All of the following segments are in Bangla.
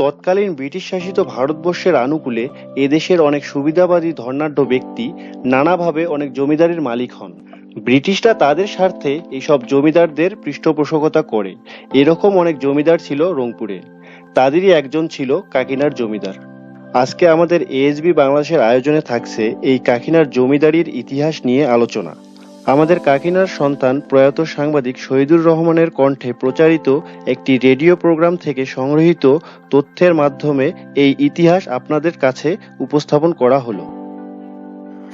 তৎকালীন ব্রিটিশ শাসিত ভারতবর্ষের আনুকূলে এদেশের অনেক সুবিধাবাদী ধনাঢ্য ব্যক্তি নানাভাবে অনেক জমিদারির মালিক হন। ব্রিটিশরা তাদের স্বার্থে এইসব জমিদারদের পৃষ্ঠপোষকতা করে। এরকম অনেক জমিদার ছিল রংপুরে। তাদেরই একজন ছিল কাকিনার জমিদার। আজকে আমাদের এএসবি বাংলাদেশের আয়োজনে থাকছে এই কাকিনার জমিদারির ইতিহাস নিয়ে আলোচনা। আমাদের কাকিনার সন্তান প্রয়াত সাংবাদিক শহীদুর রহমানের কণ্ঠে প্রচারিত একটি রেডিও প্রোগ্রাম থেকে সংগৃহীত তথ্যের মাধ্যমে এই ইতিহাস আপনাদের কাছে উপস্থাপন করা হলো।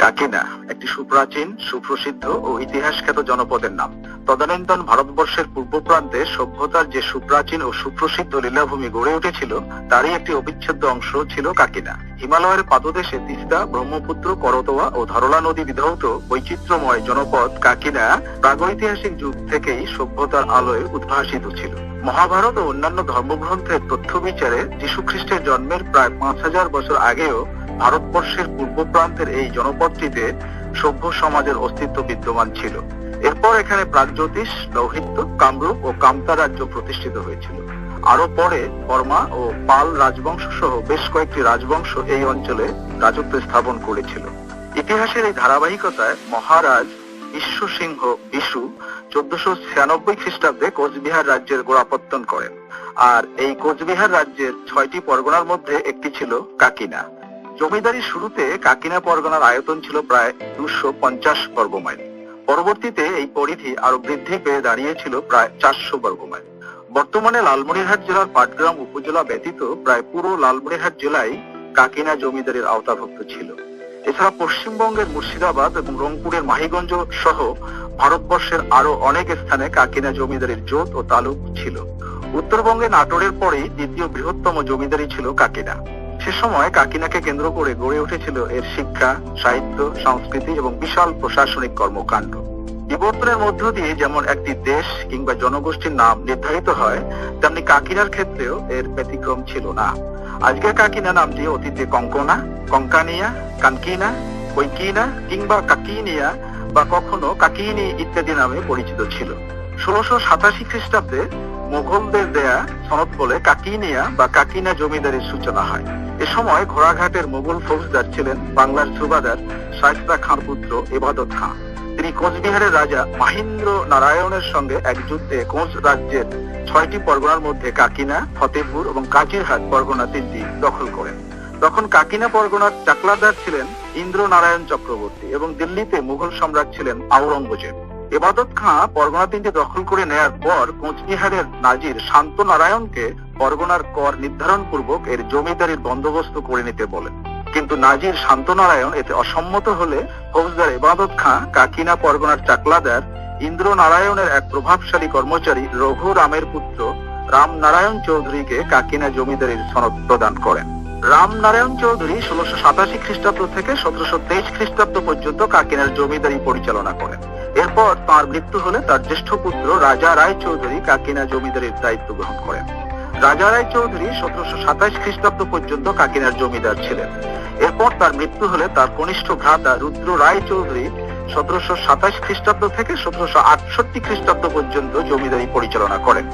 কাকিনা একটি সুপ্রাচীন, সুপ্রসিদ্ধ ও ইতিহাসখ্যাত জনপদের নাম। তদানীন্তন ভারতবর্ষের পূর্ব প্রান্তে সভ্যতার যে সুপ্রাচীন ও সুপ্রসিদ্ধ লীলাভূমি গড়ে উঠেছিল তারই একটি অবিচ্ছেদ্য অংশ ছিল কাকিনা। হিমালয়ের পাদদেশে তিস্তা, ব্রহ্মপুত্র, করতোয়া ও ধরলা নদী বিধৌত বৈচিত্র্যময় জনপদ কাকিনা প্রাগৈতিহাসিক যুগ থেকেই সভ্যতার আলোয় উদ্ভাসিত ছিল। মহাভারত ও অন্যান্য ধর্মগ্রন্থের তথ্য বিচারে যীশু খ্রিস্টের জন্মের প্রায় ৫০০০ বছর আগেও ভারতবর্ষের পূর্ব প্রান্তের এই জনপদটিতে সভ্য সমাজের অস্তিত্ব বিদ্যমান ছিল। এরপর এখানে প্রাগজ্যোতিষ, লৌহিত্য, কামরূপ ও কামতা রাজ্য প্রতিষ্ঠিত হয়েছিল। আরো পরে বর্মা ও পাল রাজবংশ সহ বেশ কয়েকটি রাজবংশ এই অঞ্চলে রাজত্ব স্থাপন করেছিল। ইতিহাসের এই ধারাবাহিকতায় মহারাজ বিশ্বসিংহ বিশু ১৪৯৬ খ্রিস্টাব্দে কোচবিহার রাজ্যের গোড়াপত্তন করেন। আর এই কোচবিহার রাজ্যের ৬টি পরগনার মধ্যে একটি ছিল কাকিনা। জমিদারির শুরুতে কাকিনা পরগনার আয়তন ছিল প্রায় ২৫০ বর্গমাইল। পরবর্তীতে এই পরিধি আরো বৃদ্ধি পেয়ে দাঁড়িয়েছিল প্রায় ৪০০ বর্গমাইল। বর্তমানে লালমনিরহাট জেলার পাটগ্রাম উপজেলা ব্যতীত প্রায় পুরো লালমনিরহাট জেলায় কাকিনা জমিদারির আওতাভুক্ত ছিল। এছাড়া পশ্চিমবঙ্গের মুর্শিদাবাদ এবং রংপুরের মাহিগঞ্জ সহ ভারতবর্ষের আরো অনেক স্থানে কাকিনা জমিদারির জোট ও তালুক ছিল। উত্তরবঙ্গে নাটোরের পরেই দ্বিতীয় বৃহত্তম জমিদারি ছিল কাকিনা। সে সময় কাকিনাকে কেন্দ্র করে গড়ে উঠেছিল এর শিক্ষা, সাহিত্য, সংস্কৃতি এবং বিশাল প্রশাসনিক কর্মকাণ্ড। বিবর্তনের মধ্য দিয়ে যেমন একটি দেশ কিংবা জনগোষ্ঠীর নাম নির্ধারিত হয়, তেমনি কাকিনার ক্ষেত্রেও এর ব্যতিক্রম ছিল না। আজকের কাকিনা নামটি অতীতে কঙ্কনা, কঙ্কানিয়া, কানকিনা, কৈকিনা কিংবা কাকিনিয়া বা কখনো কাকিনি ইত্যাদি নামে পরিচিত ছিল। ১৬৮৭ খ্রিস্টাব্দে মুঘলদের দেয়া সনদ বলে কাকিনিয়া বা কাকিনা জমিদারির সূচনা হয়। এ সময় ঘোড়াঘাটের মুঘল ফৌজদার ছিলেন বাংলার সুবাদার শায়েস্তা খাঁর পুত্র এবাদত খাঁ। তিনি কোচবিহারের রাজা মাহিন্দ্র নারায়ণের সঙ্গে এক যুদ্ধে কোচ রাজ্যের ৬টি পরগনার মধ্যে কাকিনা, ফতেপুর এবং কাজিরহাট পরগনা ৩টি দখল করেন। তখন কাকিনা পরগনার চাকলাদার ছিলেন ইন্দ্র নারায়ণ চক্রবর্তী এবং দিল্লিতে মুঘল সম্রাট ছিলেন আওরঙ্গজেব। এবাদত খাঁ পরগনা ৩টি দখল করে নেয়ার পর কোচবিহারের নাজির শান্ত নারায়ণকে পরগনার কর নির্ধারণ পূর্বক এর জমিদারির বন্দোবস্ত করে নিতে বলেন। কিন্তু নাজির শান্ত নারায়ণ এতে অসম্মত হলে ফৌজদার এবাদত খাঁ কাকিনা পরগনার চাকলাদার ইন্দ্র নারায়ণের এক প্রভাবশালী কর্মচারী রঘু রামের পুত্র রাম নারায়ণ চৌধুরীকে কাকিনা জমিদারির সনদ প্রদান করেন। রাম নারায়ণ চৌধুরী ১৬৮৭ খ্রিস্টাব্দ থেকে ১৭২৩ খ্রিস্টাব্দ পর্যন্ত কাকিনার জমিদারি পরিচালনা করেন। এরপর তাঁর মৃত্যু হলে তার জ্যেষ্ঠ পুত্র রাজা রায় চৌধুরী কাকিনা জমিদারির দায়িত্ব গ্রহণ করেন। রাজা রায় চৌধুরী ১৭২৭ খ্রিস্টাব্দ পর্যন্ত কাকিনার জমিদার ছিলেন। এরপর তার মৃত্যু হলে তার কনিষ্ঠ ভ্রাতা রুদ্র রায় চৌধুরী ১৭২৭ খ্রিস্টাব্দ থেকে ১৭৬৮ খ্রিস্টাব্দ পর্যন্ত জমিদারি পরিচালনা করেন।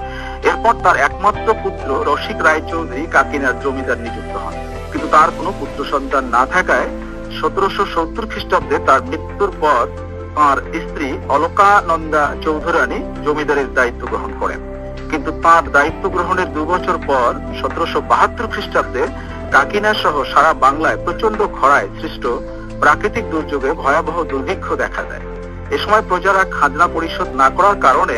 এরপর তার একমাত্র পুত্র রসিক রায় চৌধুরী কাকিনার জমিদার নিযুক্ত হন। কিন্তু তার কোনো পুত্র সন্তান না থাকায় ১৭৭০ খ্রিস্টাব্দে তার মৃত্যুর পর তাঁর স্ত্রী অলকানন্দা চৌধুরানী জমিদারের দায়িত্ব গ্রহণ করেন। কিন্তু তাঁর দায়িত্ব গ্রহণের ২ বছর পর ১৭৭২ খ্রিস্টাব্দে কাকিনা সহ সারা বাংলায় প্রচন্ড খরায় সৃষ্ট প্রাকৃতিক দুর্যোগে ভয়াবহ দুর্ভিক্ষ দেখা দেয়। এ সময় প্রজারা খাজনা পরিশোধ না করার কারণে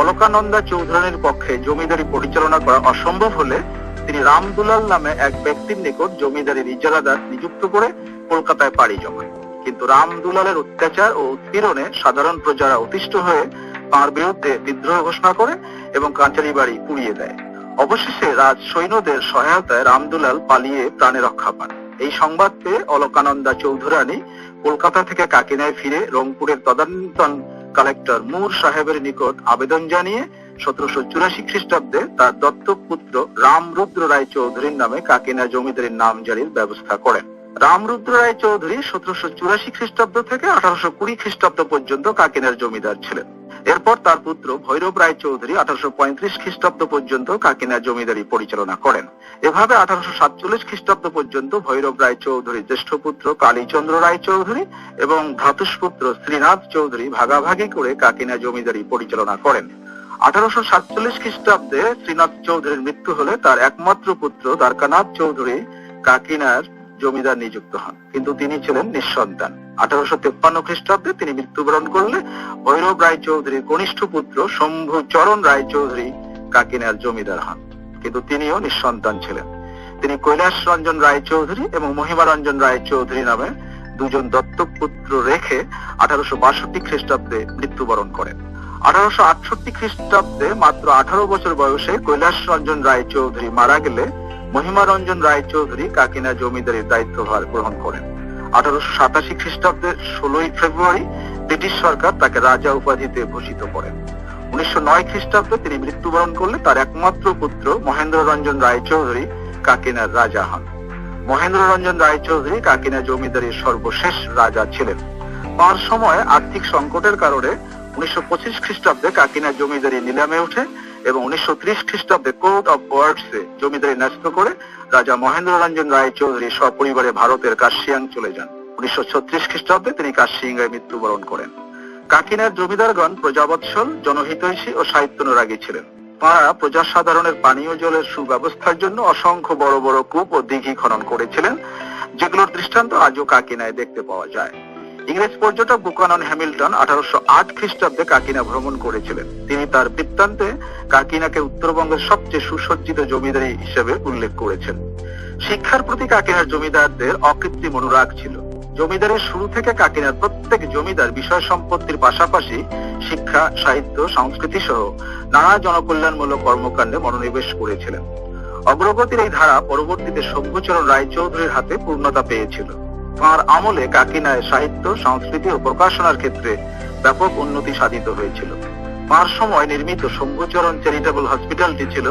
অলকানন্দা চৌধুরানীর পক্ষে জমিদারি পরিচালনা করা অসম্ভব হলে তিনি রামদুলাল নামে এক ব্যক্তির নিকট জমিদারির ইজারাদার নিযুক্ত করে কলকাতায় পাড়ি জমান। কিন্তু রামদুলালের অত্যাচার ও উৎপীড়নে সাধারণ প্রজারা অতিষ্ঠ হয়ে তাঁর বিরুদ্ধে বিদ্রোহ ঘোষণা করে এবং কাঁচারি বাড়ি পুড়িয়ে দেয়। অবশেষে রাজ সৈন্যদের সহায়তায় রামদুলাল পালিয়ে প্রাণে রক্ষা পান। এই সংবাদ পেয়ে অলকানন্দা চৌধুরানী কলকাতা থেকে কাকিনায় ফিরে রংপুরের তদানীন্তন কালেক্টর মুর সাহেবের নিকট আবেদন জানিয়ে ১৭৮৪ খ্রিস্টাব্দে তার দত্তক পুত্র রামরুদ্র রায় চৌধুরীর নামে কাকিনা জমিদারির নাম জারির ব্যবস্থা করেন। রামরুদ্র রায় চৌধুরী 1784 খ্রিস্টাব্দ থেকে 1820 খ্রিস্টাব্দ পর্যন্ত কাকিনার জমিদার ছিলেন। এরপর তার পুত্র ভৈরব রায় চৌধুরী 1835 খ্রিস্টাব্দ পর্যন্ত কাকিনার জমিদারি পরিচালনা করেন। এভাবে 1847 খ্রিস্টাব্দ পর্যন্ত ভৈরব রায় চৌধুরীর জ্যেষ্ঠ পুত্র কালীচন্দ্র রায় চৌধুরী এবং ভ্রাতুষ্পুত্র শ্রীনাথ চৌধুরী ভাগাভাগি করে কাকিনা জমিদারি পরিচালনা করেন। 1847 খ্রিস্টাব্দে শ্রীনাথ চৌধুরীর মৃত্যু হলে তার একমাত্র পুত্র দ্বারকানাথ চৌধুরী কাকিনার জমিদার নিযুক্ত হন, কিন্তু তিনি ছিলেন নিঃসন্তান। 1853 খ্রিস্টাব্দে তিনি মৃত্যুবরণ করলে ভৈরব রায় চৌধুরীর কনিষ্ঠ পুত্র শম্ভু চরণ রায় চৌধুরী কাকিনার জমিদার হন, কিন্তু তিনিও নিঃসন্তান ছিলেন। তিনি কৈলাস রঞ্জন রায় চৌধুরী এবং মহিমা রঞ্জন রায় চৌধুরী নামে দুজন দত্তক পুত্র রেখে 1862 খ্রিস্টাব্দে মৃত্যুবরণ করেন। 1868 খ্রিস্টাব্দে মাত্র 18 বছর বয়সে কৈলাস রঞ্জন রায় চৌধুরী মারা গেলে মহিমা রঞ্জন রায় চৌধুরী কাকিনা জমিদারির দায়িত্বভার গ্রহণ করেন। 1887 খ্রিস্টাব্দের 16 ফেব্রুয়ারি ব্রিটিশ সরকার তাকে রাজা উপাধিতে ভূষিত করেন। 1909 খ্রিস্টাব্দে তিনি মৃত্যুবরণ করলে তার একমাত্র পুত্র মহেন্দ্র রঞ্জন রায় চৌধুরী কাকিনার রাজা হন। মহেন্দ্র রঞ্জন রায় চৌধুরী কাকিনা জমিদারির সর্বশেষ রাজা ছিলেন। তার সময় আর্থিক সংকটের কারণে 1925 খ্রিস্টাব্দে কাকিনা জমিদারি নিলামে ওঠে এবং 1930 খ্রিস্টাব্দে কোর্ট অফ ওয়ার্ডসে জমিদারি ন্যস্ত করে রাজা মহেন্দ্র রঞ্জন রায় চৌধুরী সপরিবারে ভারতের কাশিয়াং চলে যান। 1936 খ্রিস্টাব্দে তিনি কাশিয়াঙ্গায় মৃত্যুবরণ করেন। কাকিনার জমিদারগণ প্রজাবৎসল, জনহিতৈষী ও সাহিত্যানুরাগী ছিলেন। তাঁরা প্রজাসাধারণের পানীয় জলের সুব্যবস্থার জন্য অসংখ্য বড় বড় কূপ ও দিঘি খনন করেছিলেন, যেগুলোর দৃষ্টান্ত আজও কাকিনায় দেখতে পাওয়া যায়। ইংরেজ পর্যটক বুকানন হ্যামিল্টন 1808 খ্রিস্টাব্দে কাকিনা ভ্রমণ করেছিলেন। তিনি তার বৃত্তান্তে কাকিনাকে উত্তরবঙ্গের সবচেয়ে সুসজ্জিত জমিদারি হিসেবে উল্লেখ করেছেন। শিক্ষার প্রতি কাকিনার জমিদারদের অকৃত্রিম অনুরাগ ছিল। জমিদারির শুরু থেকে কাকিনার প্রত্যেক জমিদার বিষয় সম্পত্তির পাশাপাশি শিক্ষা, সাহিত্য, সংস্কৃতি সহ নানা জনকল্যাণমূলক কর্মকাণ্ডে মনোনিবেশ করেছিলেন। অগ্রগতির এই ধারা পরবর্তীতে শম্ভুচরণ রায় চৌধুরীর হাতে পূর্ণতা পেয়েছিল। তাঁর আমলে কাকিনায় সাহিত্য, সংস্কৃতি ও প্রকাশনার ক্ষেত্রে ব্যাপক উন্নতি সাধিত হয়েছিল। তাঁর সময় নির্মিত শম্ভুচরণ চ্যারিটেবল হসপিটালটি ছিল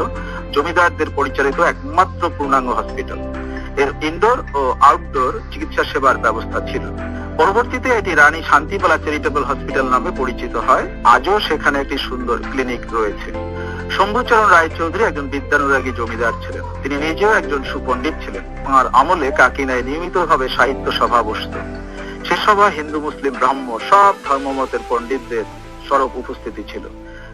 জমিদারদের পরিচালিত একমাত্র পূর্ণাঙ্গ হসপিটাল। এর ইনডোর ও আউটডোর চিকিৎসা সেবার ব্যবস্থা ছিল। পরবর্তীতে এটি রানী শান্তিবালা চ্যারিটেবল হসপিটাল নামে পরিচিত হয়। আজও সেখানে একটি সুন্দর ক্লিনিক রয়েছে। শম্ভুচরণ রায় চৌধুরী একজন বিদ্যানুরাগী জমিদার ছিলেন। তিনি নিজেও একজন সুপণ্ডিত ছিলেন। তাঁর আমলে কাকিনায় নিয়মিতভাবে সাহিত্য সভা বসত। সে সভা হিন্দু, মুসলিম, ব্রাহ্ম সব ধর্মমতের পণ্ডিতদের সরব উপস্থিতি ছিল।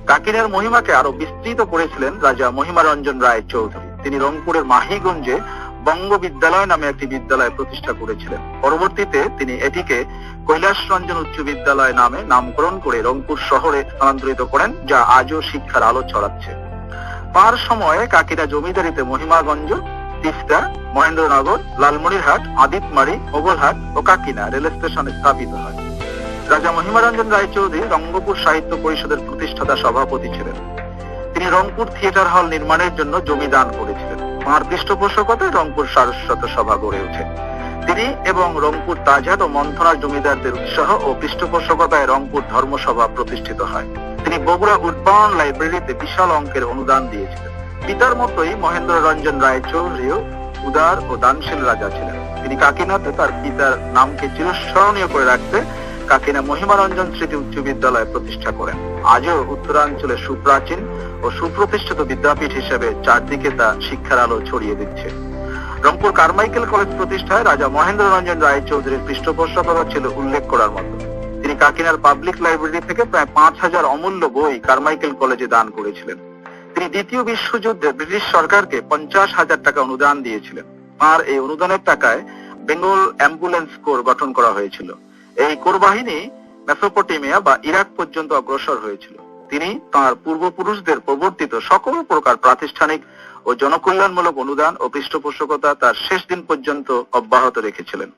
কাকিনার মহিমাকে আরো বিস্তৃত করেছিলেন রাজা মহিমা রঞ্জন রায় চৌধুরী। তিনি রংপুরের মাহিগঞ্জে বঙ্গ বিদ্যালয় নামে একটি বিদ্যালয় প্রতিষ্ঠা করেছিলেন। পরবর্তীতে তিনি এটিকে কৈলাস রঞ্জন উচ্চ বিদ্যালয় নামে নামকরণ করে রংপুর শহরে স্থানান্তরিত করেন, যা আজও শিক্ষার আলো ছড়াচ্ছে। তার সময়ে কাকিনা জমিদারিতে মহিমাগঞ্জ, তিস্তা, মহেন্দ্রনগর, লালমনিরহাট, আদিতমারি, মোগলহাট ও কাকিনা রেল স্টেশন স্থাপিত হয়। রাজা মহিমারঞ্জন রায় চৌধুরী রঙ্গপুর সাহিত্য পরিষদের প্রতিষ্ঠাতা সভাপতি ছিলেন। তিনি রংপুর থিয়েটার হল নির্মাণের জন্য জমি দান করেছিলেন। তাঁর পৃষ্ঠপোষকতায় রংপুর সারস্বত সভা গড়ে ওঠে। তিনি এবং রংপুর তাজহাট ও মন্থনার জমিদারদের উৎসাহ ও পৃষ্ঠপোষকতায় রংপুর ধর্মসভা প্রতিষ্ঠিত হয়। তিনি বগুড়া উডবাউন্ড লাইব্রেরিতে বিশাল অঙ্কের অনুদান দিয়েছিলেন। পিতার মতোই মহেন্দ্র রঞ্জন রায় চৌধুরীও উদার ও দানশীল রাজা ছিলেন। তিনি কাকিনাতে তার পিতার নামকে চিরস্মরণীয় করে রাখতে কাকিনা মহিমারঞ্জন স্মৃতি উচ্চ বিদ্যালয় প্রতিষ্ঠা করেন। আজও উত্তরাঞ্চলে সুপ্রাচীন ও সুপ্রতিষ্ঠিত বিদ্যাপীঠ হিসেবে চারদিকে তা শিক্ষার আলো ছড়িয়ে দিচ্ছে। রংপুর কারমাইকেল কলেজ প্রতিষ্ঠায় রাজা মহেন্দ্র রঞ্জন রায় চৌধুরীর পৃষ্ঠপোষকতা ছিল উল্লেখ করার মতো। তিনি কাকিনার পাবলিক লাইব্রেরি থেকে প্রায় 5000 অমূল্য বই কারমাইকেল কলেজে দান করেছিলেন। তিনি দ্বিতীয় বিশ্বযুদ্ধে ব্রিটিশ সরকারকে 50,000 টাকা অনুদান দিয়েছিলেন। তাঁর এই অনুদানের টাকায় বেঙ্গল অ্যাম্বুলেন্স কোর গঠন করা হয়েছিল। এই কোর বাহিনী মেসোপটেমিয়া বা ইরাক পর্যন্ত অগ্রসর হয়েছিল। তিনি তাঁর পূর্বপুরুষদের প্রবর্তিত সকল প্রকার প্রাতিষ্ঠানিক ও জনকল্যাণমূলক অনুদান ও পৃষ্ঠপোষকতা তার শেষ দিন পর্যন্ত অব্যাহত রেখেছিলেন।